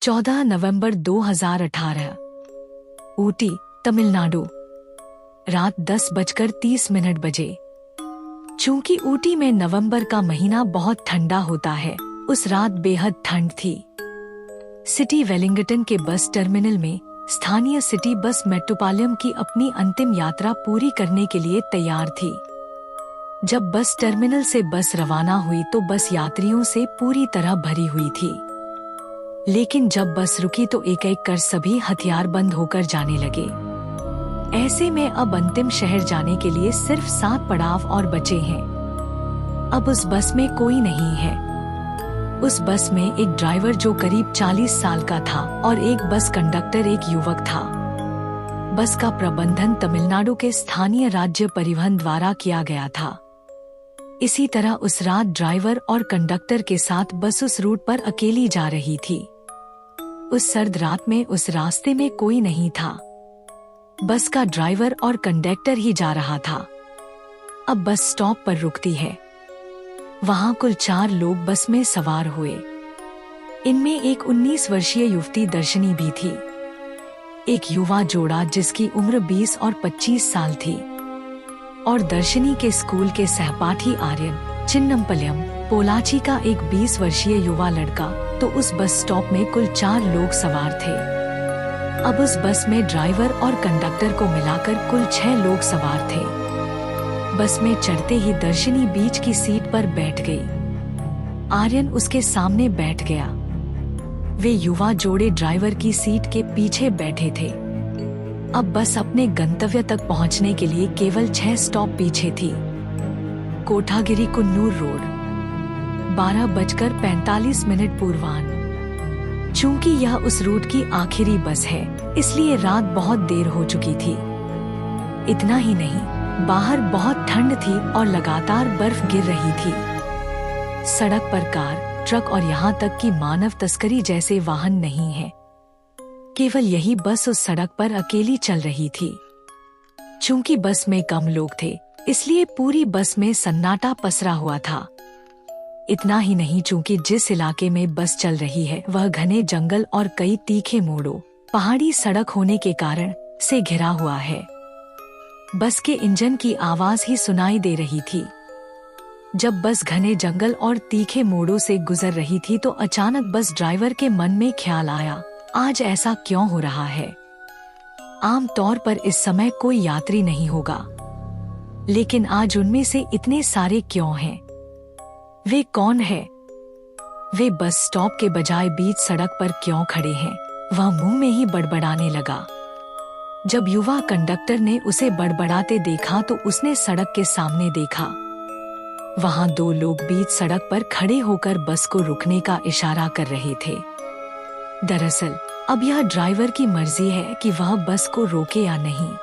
14 नवंबर 2018। ऊटी, तमिलनाडु। रात 10:30 बजे। चूंकि ऊटी में नवंबर का महीना बहुत ठंडा होता है, उस रात बेहद ठंड थी। सिटी वेलिंगटन के बस टर्मिनल में स्थानीय सिटी बस मेट्रोपालियम की अपनी अंतिम यात्रा पूरी करने के लिए तैयार थी। जब बस टर्मिनल से बस रवाना हुई तो बस यात्रियों से पूरी तरह भरी हुई थी। लेकिन जब बस रुकी तो एक एक कर सभी हथियार बंद होकर जाने लगे। ऐसे में अब अंतिम शहर जाने के लिए सिर्फ 7 पड़ाव और बचे हैं। अब उस बस में कोई नहीं है। उस बस में एक ड्राइवर जो करीब 40 साल का था और एक बस कंडक्टर एक युवक था। बस का प्रबंधन तमिलनाडु के स्थानीय राज्य परिवहन द्वारा किया गया था। इसी तरह उस रात ड्राइवर और कंडक्टर के साथ बस उस रूट पर अकेली जा रही थी। उस सर्द रात में उस रास्ते में कोई नहीं था। बस का ड्राइवर और कंडक्टर ही जा रहा था। अब बस स्टॉप पर रुकती है। वहां कुल 4 लोग बस में सवार हुए। इनमें एक 19 वर्षीय युवती दर्शनी भी थी। एक युवा जोड़ा जिसकी उम्र 20 और 25 साल थी और दर्शनी के स्कूल के सहपाठी आर्यन चिन्नमपल्लम पोलाची का एक 20 वर्षीय युवा लड़का। तो उस बस स्टॉप में कुल 4 लोग सवार थे। अब उस बस में ड्राइवर और कंडक्टर को मिलाकर कुल 6 लोग सवार थे। बस में चढ़ते ही दर्शनी बीच की सीट पर बैठ गई। आर्यन उसके सामने बैठ गया। वे युवा जोड़े ड्राइवर की सीट के पीछे बैठे थे। अब बस अपने गंतव्य तक पहुंचने के लिए केवल 6 स्टॉप पीछे थी। कोठागिरी कुन्नूर रोड। 12:45 पूर्वाह्न। चूंकि यह उस रूट की आखिरी बस है, इसलिए रात बहुत देर हो चुकी थी। इतना ही नहीं, बाहर बहुत ठंड थी और लगातार बर्फ गिर रही थी। सड़क पर कार, ट्रक और यहाँ तक कि मानव तस्करी जैसे वाहन नहीं है। केवल यही बस उस सड़क पर अकेली चल रही थी। चूंकि बस में कम लोग थे, इसलिए पूरी बस में सन्नाटा पसरा हुआ था। इतना ही नहीं, चूंकि जिस इलाके में बस चल रही है वह घने जंगल और कई तीखे मोड़ों, पहाड़ी सड़क होने के कारण से घिरा हुआ है। बस के इंजन की आवाज ही सुनाई दे रही थी। जब बस घने जंगल और तीखे मोड़ों से गुजर रही थी तो अचानक बस ड्राइवर के मन में ख्याल आया, आज ऐसा क्यों हो रहा है? आम तौर पर इस समय कोई यात्री नहीं होगा, लेकिन आज उनमें से इतने सारे क्यों हैं? वे कौन है? वे बस स्टॉप के बजाय बीच सड़क पर क्यों खड़े हैं? वह मुंह में ही बड़बड़ाने लगा। जब युवा कंडक्टर ने उसे बड़बड़ाते देखा तो उसने सड़क के सामने देखा। वहां 2 लोग बीच सड़क पर खड़े होकर बस को रुकने का इशारा कर रहे थे। दरअसल अब यह ड्राइवर की मर्जी है कि वह बस को रोके या नहीं,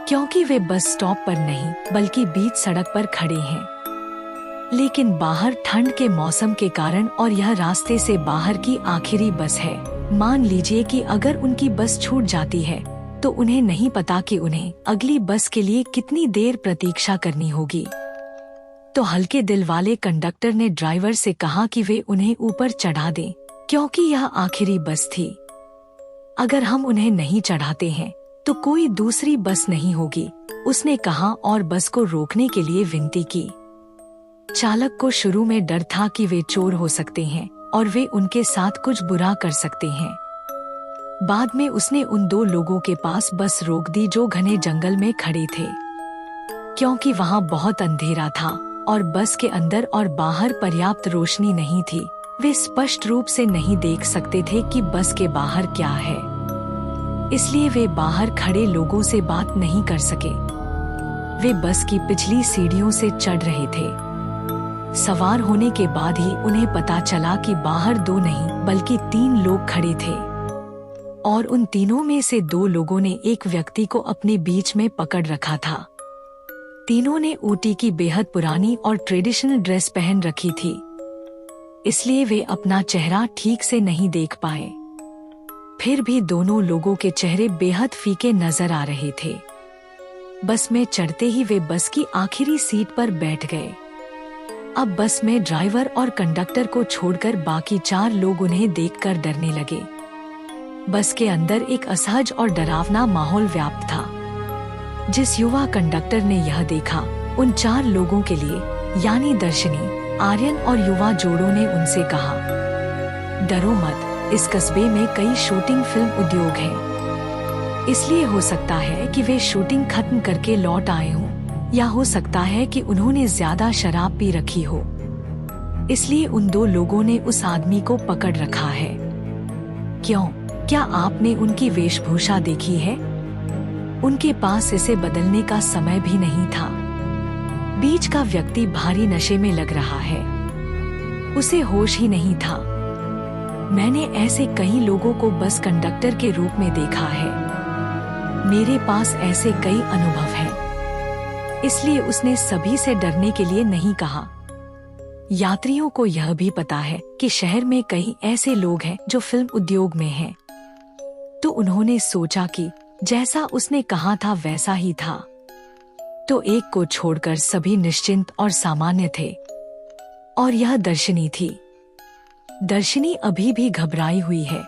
क्योंकि वे बस स्टॉप पर नहीं बल्कि बीच सड़क पर खड़े हैं। लेकिन बाहर ठंड के मौसम के कारण और यह रास्ते से बाहर की आखिरी बस है। मान लीजिए कि अगर उनकी बस छूट जाती है तो उन्हें नहीं पता कि उन्हें अगली बस के लिए कितनी देर प्रतीक्षा करनी होगी। तो हल्के दिल वाले कंडक्टर ने ड्राइवर से कहा कि वे उन्हें ऊपर चढ़ा दें, क्योंकि यह आखिरी बस थी। अगर हम उन्हें नहीं चढ़ाते हैं तो कोई दूसरी बस नहीं होगी, उसने कहा और बस को रोकने के लिए विनती की। चालक को शुरू में डर था कि वे चोर हो सकते हैं और वे उनके साथ कुछ बुरा कर सकते हैं। बाद में उसने उन 2 लोगों के पास बस रोक दी जो घने जंगल में खड़े थे। क्योंकि वहां बहुत अंधेरा था और बस के अंदर और बाहर पर्याप्त रोशनी नहीं थी, वे स्पष्ट रूप से नहीं देख सकते थे कि बस के बाहर क्या है। इसलिए वे बाहर खड़े लोगों से बात नहीं कर सके। वे बस की पिछली सीढ़ियों से चढ़ रहे थे। सवार होने के बाद ही उन्हें पता चला कि बाहर 2 नहीं बल्कि 3 लोग खड़े थे और उन तीनों में से 2 लोगों ने एक व्यक्ति को अपने बीच में पकड़ रखा था। तीनों ने ऊटी की बेहद पुरानी और ट्रेडिशनल ड्रेस पहन रखी थी, इसलिए वे अपना चेहरा ठीक से नहीं देख पाए। फिर भी दोनों लोगों के चेहरे बेहद फीके नजर आ रहे थे। बस में चढ़ते ही वे बस की आखिरी सीट पर बैठ गए। अब बस में ड्राइवर और कंडक्टर को छोड़कर बाकी 4 लोग उन्हें देखकर डरने लगे। बस के अंदर एक असहज और डरावना माहौल व्याप्त था। जिस युवा कंडक्टर ने यह देखा, उन 4 लोगों के लिए यानी दर्शनी, आर्यन और युवा जोड़ों ने उनसे कहा, डरो मत, इस कस्बे में कई शूटिंग फिल्म उद्योग हैं। इसलिए हो सकता है कि वे शूटिंग खत्म करके लौट आए हों, या हो सकता है कि उन्होंने ज्यादा शराब पी रखी हो। इसलिए उन 2 लोगों ने उस आदमी को पकड़ रखा है। क्यों? क्या आपने उनकी वेशभूषा देखी है? उनके पास इसे बदलने का समय भी नहीं था। बीच का व्यक्ति भारी नशे में लग रहा है, उसे होश ही नहीं था। मैंने ऐसे कई लोगों को बस कंडक्टर के रूप में देखा है। मेरे पास ऐसे कई अनुभव हैं। इसलिए उसने सभी से डरने के लिए नहीं कहा। यात्रियों को यह भी पता है कि शहर में कई ऐसे लोग हैं जो फिल्म उद्योग में हैं। तो उन्होंने सोचा कि जैसा उसने कहा था वैसा ही था। तो एक को छोड़कर सभी निश्चिंत और सामान्य थे, और यह दर्शनी थी। दर्शनी अभी भी घबराई हुई है।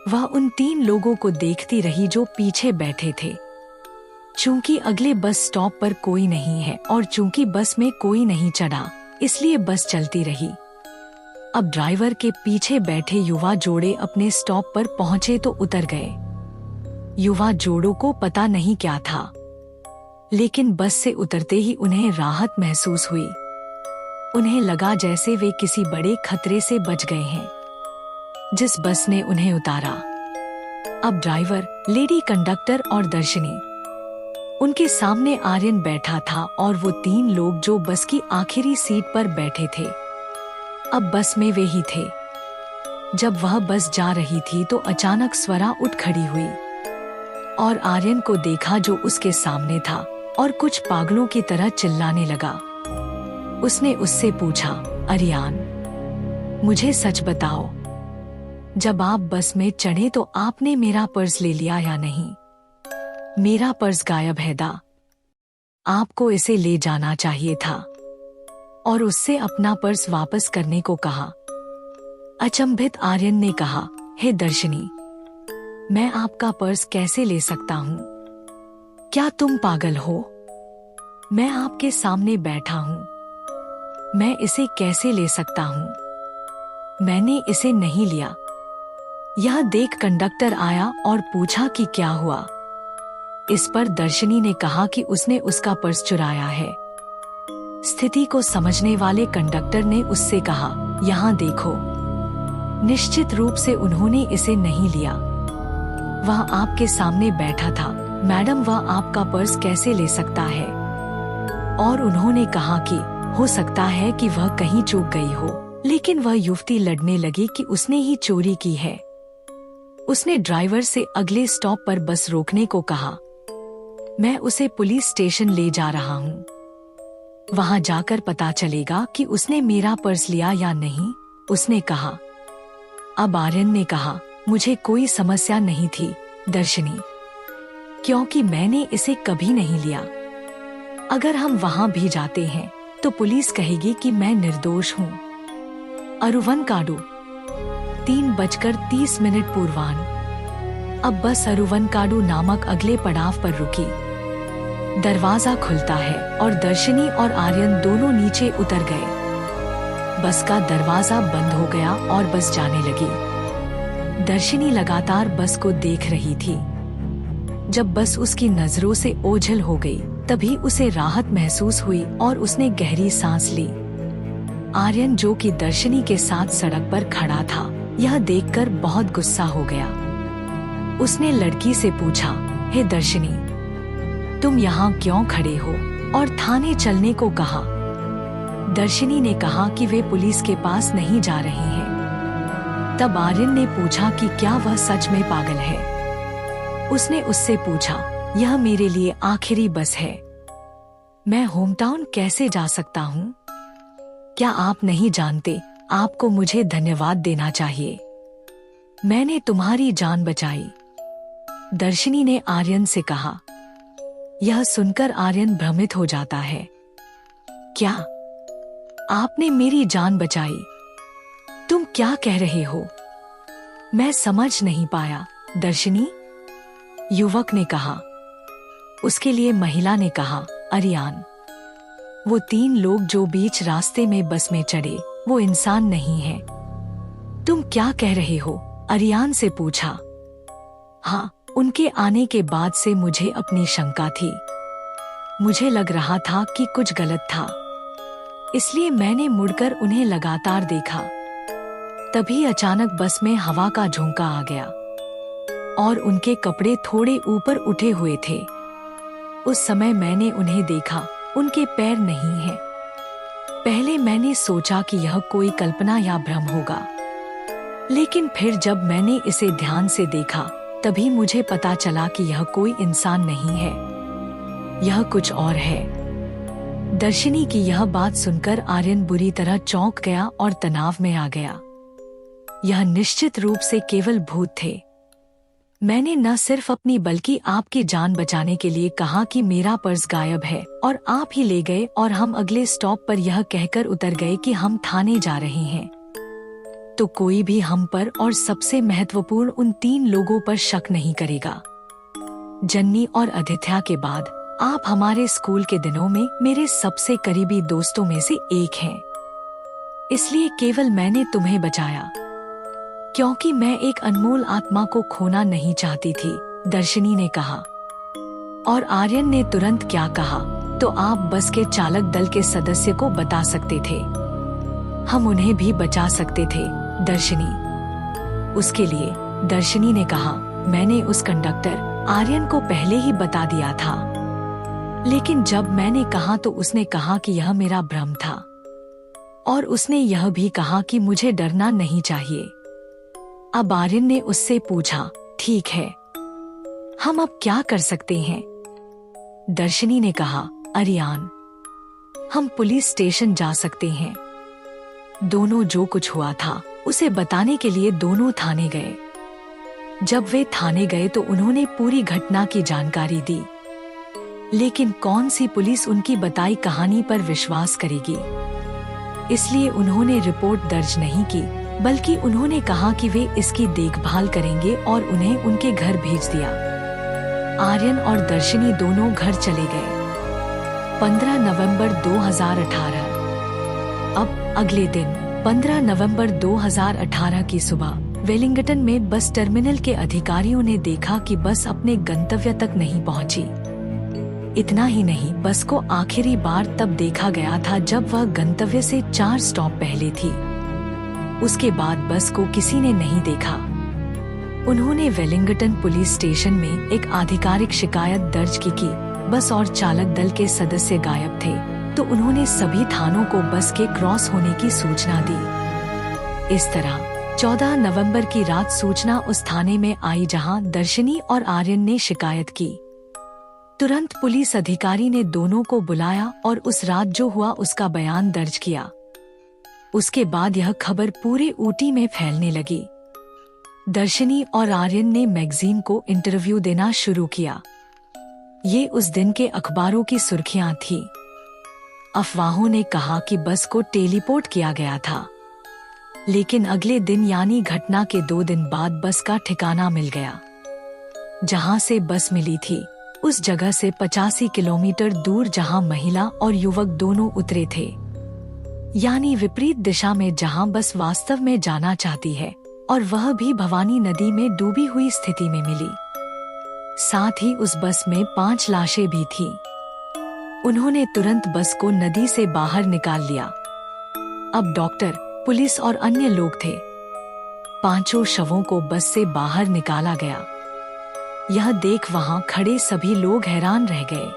वह उन 3 लोगों को देखती रही जो पीछे बैठे थे। चूंकि अगले बस स्टॉप पर कोई नहीं है और चूंकि बस में कोई नहीं चढ़ा, इसलिए बस चलती रही। अब ड्राइवर के पीछे बैठे युवा जोड़े अपने स्टॉप पर पहुंचे तो उतर गए। युवा जोड़ों को पता नहीं क्या था, लेकिन बस से उतरते ही उन्हें राहत महसूस हुई। उन्हें लगा जैसे वे किसी बड़े खतरे से बच गए हैं। जिस बस ने उन्हें उतारा, अब ड्राइवर, लेडी कंडक्टर और दर्शनी, उनके सामने आर्यन बैठा था और वो 3 लोग जो बस की आखिरी सीट पर बैठे थे। अब बस में वे ही थे। जब वह बस जा रही थी तो अचानक स्वरा उठ खड़ी हुई और आर्यन को देखा जो उसके सामने था, और कुछ पागलों की तरह चिल्लाने लगा। उसने उससे पूछा, आर्यन, मुझे सच बताओ, जब आप बस में चढ़े तो आपने मेरा पर्स ले लिया या नहीं? मेरा पर्स गायब है दा। आपको इसे ले जाना चाहिए था। और उससे अपना पर्स वापस करने को कहा। अचंभित आर्यन ने कहा, हे दर्शनी, मैं आपका पर्स कैसे ले सकता हूँ? क्या तुम पागल हो? मैं आपके सामने बैठा हूँ, मैं इसे कैसे ले सकता हूँ? मैंने इसे नहीं लिया। यह देख कंडक्टर आया और पूछा कि क्या हुआ। इस पर दर्शनी ने कहा कि उसने उसका पर्स चुराया है। स्थिति को समझने वाले कंडक्टर ने उससे कहा, यहाँ देखो। निश्चित रूप से उन्होंने इसे नहीं लिया। वह आपके सामने बैठा था। मैडम, वह आपका पर्स कैसे ले सकता है? और उन्होंने कहा कि हो सकता है कि वह कहीं चूक गई हो, लेकिन वह युवती लड़ने लगी कि उसने ही चोरी की है। उसने ड्राइवर से अगले स्टॉप पर बस रोकने को कहा। मैं उसे पुलिस स्टेशन ले जा रहा हूँ। वहाँ जाकर पता चलेगा कि उसने मेरा पर्स लिया या नहीं, उसने कहा। अब आर्यन ने कहा, मुझे कोई समस्या नहीं थी दर्शनी, क्योंकि मैंने इसे कभी नहीं लिया। अगर हम वहाँ भी जाते हैं तो पुलिस कहेगी कि मैं निर्दोष हूँ। अरुवनकाडु 3:30 पूर्वाह्न। अब बस अरुवनकाडु नामक अगले पड़ाव पर रुकी। दरवाजा खुलता है और दर्शनी और आर्यन दोनों नीचे उतर गए। बस का दरवाजा बंद हो गया और बस जाने लगी। दर्शनी लगातार बस को देख रही थी। जब बस उसकी नजरों से ओझल हो गई, तभी उसे राहत महसूस हुई और उसने गहरी सांस ली। आर्यन, जो कि दर्शनी के साथ सड़क पर खड़ा था, यह देखकर बहुत गुस्सा हो गया। उसने लड़की से पूछा, हे दर्शनी, तुम यहाँ क्यों खड़े हो? और थाने चलने को कहा। दर्शनी ने कहा कि वे पुलिस के पास नहीं जा रहे हैं। तब आर्यन ने पूछा कि क्या वह सच में पागल है। उसने उससे पूछा, यह मेरे लिए आखिरी बस है, मैं होमटाउन कैसे जा सकता हूँ? क्या आप नहीं जानते, आपको मुझे धन्यवाद देना चाहिए, मैंने तुम्हारी जान बचाई। दर्शनी ने आर्यन से कहा। यह सुनकर आर्यन भ्रमित हो जाता है। क्या आपने मेरी जान बचाई। तुम क्या कह रहे हो? मैं समझ नहीं पाया। दर्शनी, युवक ने कहा। उसके लिए महिला ने कहा, अरियान। वो 3 लोग जो बीच रास्ते में बस में चढ़े, वो इंसान नहीं है। तुम क्या कह रहे हो? अरियान से पूछा। हाँ, उनके आने के बाद से मुझे अपनी शंका थी। मुझे लग रहा था कि कुछ गलत था, इसलिए मैंने मुड़कर उन्हें लगातार देखा। तभी अचानक बस में हवा का झोंका आ गया और उनके कपड़े थोड़े ऊपर उठे हुए थे। उस समय मैंने उन्हें देखा, उनके पैर नहीं हैं। पहले मैंने सोचा कि यह कोई कल्पना या भ्रम होगा, लेकिन फिर जब मैंने इसे ध्यान से देखा तभी मुझे पता चला कि यह कोई इंसान नहीं है, यह कुछ और है। दर्शनी की यह बात सुनकर आर्यन बुरी तरह चौंक गया और तनाव में आ गया। यह निश्चित रूप से केवल भूत थे। मैंने न सिर्फ अपनी बल्कि आपकी जान बचाने के लिए कहा कि मेरा पर्स गायब है और आप ही ले गए, और हम अगले स्टॉप पर यह कहकर उतर गए कि हम थाने जा रहे हैं। तो कोई भी हम पर और सबसे महत्वपूर्ण उन 3 लोगों पर शक नहीं करेगा। जन्नी और आदित्य के बाद आप हमारे स्कूल के दिनों में मेरे सबसे करीबी दोस्तों में से एक हैं। इसलिए केवल मैंने तुम्हें बचाया, क्योंकि मैं एक अनमोल आत्मा को खोना नहीं चाहती थी, दर्शनी ने कहा। और आर्यन ने तुरंत क्या कहा, तो आप बस के चालक दल के सदस्य को बता सकते थे, हम उन्हें भी बचा सकते थे, दर्शनी। उसके लिए दर्शनी ने कहा, मैंने उस कंडक्टर आर्यन को पहले ही बता दिया था, लेकिन जब मैंने कहा तो उसने कहा कि यह मेरा भ्रम था, और उसने यह भी कहा कि मुझे डरना नहीं चाहिए। अब आर्यन ने उससे पूछा, ठीक है, हम अब क्या कर सकते हैं? दर्शनी ने कहा, अरियान, हम पुलिस स्टेशन जा सकते हैं। दोनों जो कुछ हुआ था उसे बताने के लिए दोनों थाने गए। जब वे थाने गए तो उन्होंने पूरी घटना की जानकारी दी, लेकिन कौन सी पुलिस उनकी बताई कहानी पर विश्वास करेगी? इसलिए उन्होंने रिपोर्ट दर्ज नहीं की, बल्कि उन्होंने कहा कि वे इसकी देखभाल करेंगे और उन्हें उनके घर भेज दिया। आर्यन और दर्शनी दोनों घर चले गए। 15 नवंबर 2018। अब अगले दिन 15 नवंबर 2018 की सुबह वेलिंगटन में बस टर्मिनल के अधिकारियों ने देखा कि बस अपने गंतव्य तक नहीं पहुंची। इतना ही नहीं, बस को आखिरी बार तब देखा गया था जब वह गंतव्य से 4 स्टॉप पहले थी। उसके बाद बस को किसी ने नहीं देखा। उन्होंने वेलिंगटन पुलिस स्टेशन में एक आधिकारिक शिकायत दर्ज की कि बस और चालक दल के सदस्य गायब थे, तो उन्होंने सभी थानों को बस के क्रॉस होने की सूचना दी। इस तरह 14 नवंबर की रात सूचना उस थाने में आई जहां दर्शनी और आर्यन ने शिकायत की। तुरंत पुलिस अधिकारी ने दोनों को बुलाया और उस रात जो हुआ उसका बयान दर्ज किया। उसके बाद यह खबर पूरे ऊटी में फैलने लगी। दर्शनी और आर्यन ने मैगजीन को इंटरव्यू देना शुरू किया। ये उस दिन के अखबारों की सुर्खियां थी। अफवाहों ने कहा कि बस को टेलीपोर्ट किया गया था, लेकिन अगले दिन यानी घटना के 2 दिन बाद बस का ठिकाना मिल गया। जहां से बस मिली थी उस जगह से 85 किलोमीटर दूर जहां महिला और युवक दोनों उतरे थे, यानी विपरीत दिशा में जहां बस वास्तव में जाना चाहती है, और वह भी भवानी नदी में डूबी हुई स्थिति में मिली। साथ ही उस बस में 5 लाशें भी थीं। उन्होंने तुरंत बस को नदी से बाहर निकाल लिया। अब डॉक्टर, पुलिस और अन्य लोग थे। 5 शवों को बस से बाहर निकाला गया। यह देख वहां खड़े सभी लोग हैरान रह गए।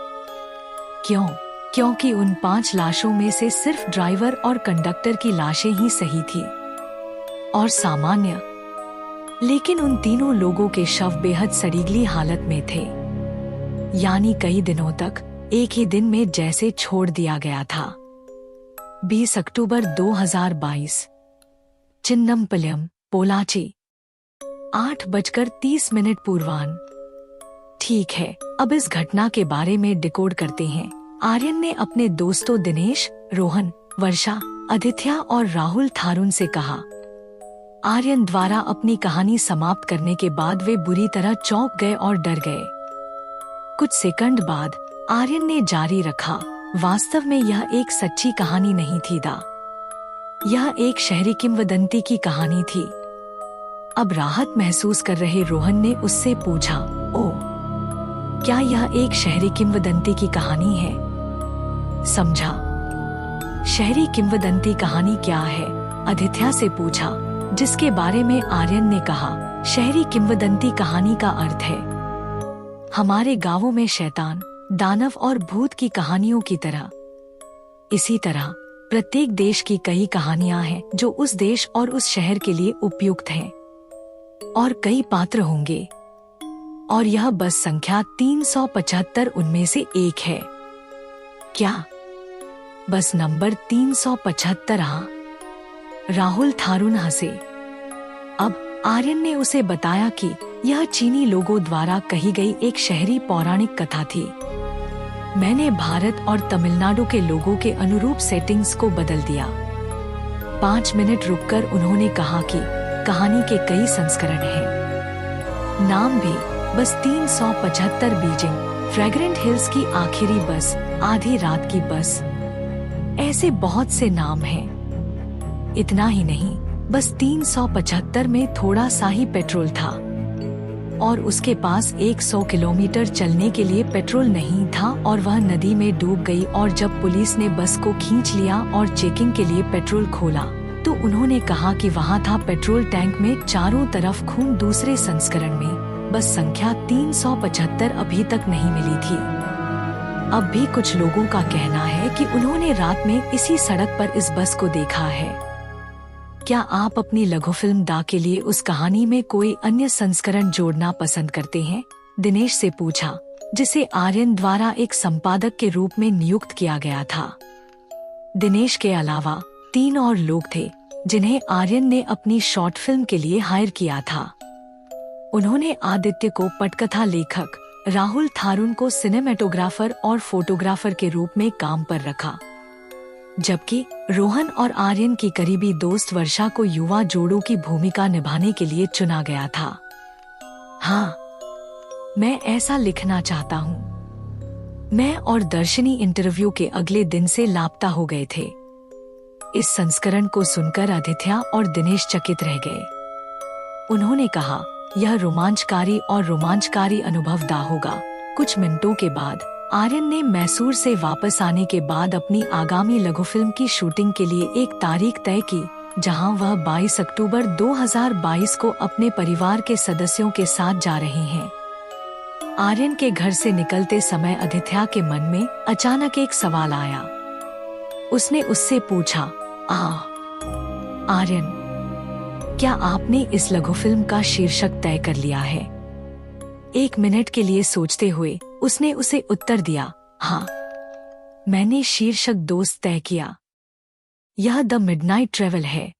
क्यों? क्योंकि उन 5 लाशों में से सिर्फ ड्राइवर और कंडक्टर की लाशें ही सही थी और सामान्य, लेकिन उन तीनों लोगों के शव बेहद सड़ीगली हालत में थे, यानी कई दिनों तक एक ही दिन में जैसे छोड़ दिया गया था। 20 अक्टूबर 2022, चिन्नमपल्लम, पोलाची, 8:30 पूर्वाह्न। ठीक है, अब इस घटना के बारे में डिकोड करते हैं। आर्यन ने अपने दोस्तों दिनेश, रोहन, वर्षा, आदित्य और राहुल थारुन से कहा। आर्यन द्वारा अपनी कहानी समाप्त करने के बाद वे बुरी तरह चौंक गए और डर गए। कुछ सेकंड बाद आर्यन ने जारी रखा, वास्तव में यह एक सच्ची कहानी नहीं थी दा। यह एक शहरी किंवदंती की कहानी थी। अब राहत महसूस कर रहे रोहन ने उससे पूछा, ओह, क्या यह एक शहरी किंवदंती की कहानी है? समझा। शहरी किंवदंती कहानी क्या है? आदित्य से पूछा, जिसके बारे में आर्यन ने कहा, शहरी किंवदंती कहानी का अर्थ है हमारे गांवों में शैतान, दानव और भूत की कहानियों की तरह। इसी तरह प्रत्येक देश की कई कहानियां हैं जो उस देश और उस शहर के लिए उपयुक्त हैं, और कई पात्र होंगे, और यह बस संख्या 375 उनमें से एक है। क्या बस नंबर 375? हाँ। राहुल थारुन हंसे। अब आर्यन ने उसे बताया कि यह चीनी लोगों द्वारा कही गई एक शहरी पौराणिक कथा थी। मैंने भारत और तमिलनाडु के लोगों के अनुरूप सेटिंग्स को बदल दिया। 5 मिनट रुककर उन्होंने कहा कि कहानी के कई संस्करण हैं। नाम भी बस 375 बीजिंग, फ्रेग्रेंट हिल्स की आखिरी बस, आधी रात की बस, ऐसे बहुत से नाम हैं। इतना ही नहीं, बस 375 में थोड़ा सा ही पेट्रोल था, और उसके पास 100 किलोमीटर चलने के लिए पेट्रोल नहीं था, और वह नदी में डूब गई। और जब पुलिस ने बस को खींच लिया और चेकिंग के लिए पेट्रोल खोला, तो उन्होंने कहा कि वहाँ था पेट्रोल टैंक में चारों तरफ खून। दूसरे संस्करण में बस संख्या 375 अभी तक नहीं मिली थी। अब भी कुछ लोगों का कहना है कि उन्होंने रात में इसी सड़क पर इस बस को देखा है। क्या आप अपनी लघु फिल्म दा के लिए उस कहानी में कोई अन्य संस्करण जोड़ना पसंद करते हैं? दिनेश से पूछा, जिसे आर्यन द्वारा एक संपादक के रूप में नियुक्त किया गया था। दिनेश के अलावा 3 और लोग थे जिन्हें आर्यन ने अपनी शॉर्ट फिल्म के लिए हायर किया था। उन्होंने आदित्य को पटकथा लेखक, राहुल थारुन को सिनेमेटोग्राफर और फोटोग्राफर के रूप में काम पर रखा, जबकि रोहन और आर्यन की करीबी दोस्त वर्षा को युवा जोड़ों की भूमिका निभाने के लिए चुना गया था। हाँ, मैं ऐसा लिखना चाहता हूँ। मैं और दर्शनी इंटरव्यू के अगले दिन से लापता हो गए थे। इस संस्करण को सुनकर आदित्य और दिनेश चकित रह गए। उन्होंने कहा, यह रोमांचकारी अनुभवदा होगा। कुछ मिनटों के बाद आर्यन ने मैसूर से वापस आने के बाद अपनी आगामी लघु फिल्म की शूटिंग के लिए एक तारीख तय की, जहां वह 22 अक्टूबर 2022 को अपने परिवार के सदस्यों के साथ जा रहे हैं। आर्यन के घर से निकलते समय आदित्य के मन में अचानक एक सवाल आया। उसने उससे पूछा, आर्यन, क्या आपने इस लघु फिल्म का शीर्षक तय कर लिया है? 1 मिनट के लिए सोचते हुए उसने उसे उत्तर दिया, हाँ, मैंने शीर्षक दोस्त तय किया। यह द मिडनाइट ट्रेवल है।